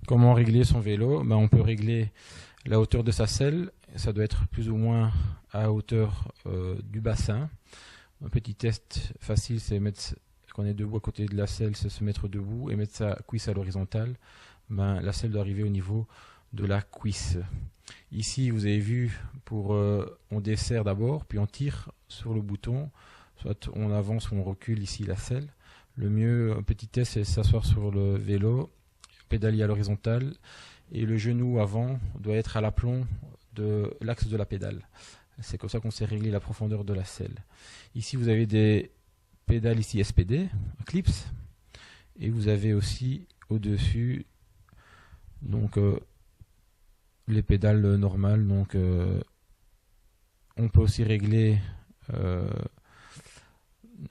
Comment régler son vélo? On peut régler la hauteur de sa selle. Ça doit être plus ou moins à hauteur du bassin. Un petit test facile, c'est mettre, quand on est debout à côté de la selle, c'est se mettre debout et mettre sa cuisse à l'horizontale. La selle doit arriver au niveau de la cuisse. Ici, vous avez vu, on desserre d'abord, puis on tire sur le bouton. Soit on avance ou on recule ici la selle. Le mieux, un petit test, c'est s'asseoir sur le vélo, pédalier à l'horizontale, et le genou avant doit être à l'aplomb de l'axe de la pédale. C'est comme ça qu'on sait régler la profondeur de la selle. Ici, vous avez des pédales ici SPD, clips, et vous avez aussi au-dessus les pédales normales. On peut aussi régler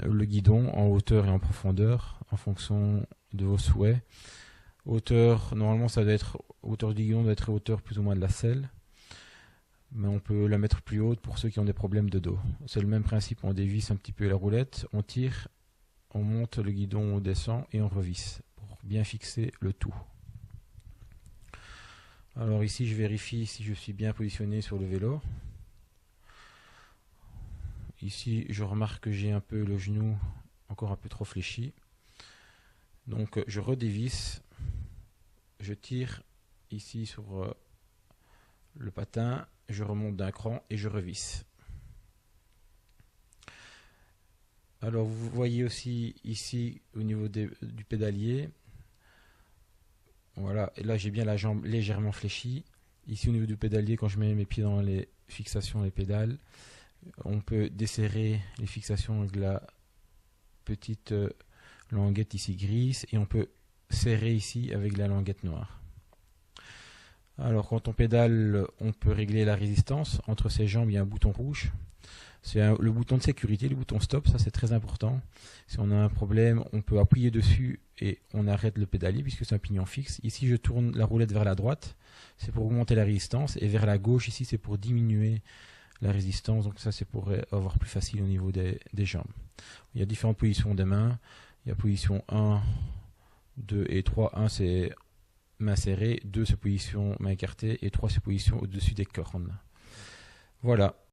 le guidon en hauteur et en profondeur en fonction de vos souhaits. Hauteur, normalement ça doit être hauteur du guidon doit être hauteur plus ou moins de la selle, mais on peut la mettre plus haute pour ceux qui ont des problèmes de dos. C'est le même principe, on dévisse un petit peu la roulette, on tire, on monte le guidon, on descend et on revisse pour bien fixer le tout. Alors ici je vérifie si je suis bien positionné sur le vélo. Ici je remarque que j'ai un peu le genou encore un peu trop fléchi. Donc je redévisse, je tire ici sur le patin, je remonte d'un cran et je revisse. Alors vous voyez aussi ici au niveau du pédalier, voilà, et là j'ai bien la jambe légèrement fléchie. Ici au niveau du pédalier, quand je mets mes pieds dans les fixations des pédales, on peut desserrer les fixations avec la petite languette ici grise, et on peut serrer ici avec la languette noire. Alors quand on pédale, on peut régler la résistance. Entre ses jambes, il y a un bouton rouge. C'est le bouton de sécurité, le bouton stop, ça c'est très important. Si on a un problème, on peut appuyer dessus et on arrête le pédalier puisque c'est un pignon fixe. Ici, je tourne la roulette vers la droite, c'est pour augmenter la résistance, et vers la gauche, ici, c'est pour diminuer la résistance. Donc ça, c'est pour avoir plus facile au niveau des jambes. Il y a différentes positions des mains. Il y a position 1, 2 et 3. 1, c'est main serrée, 2, c'est position main écartée, et 3, c'est position au-dessus des cornes. Voilà.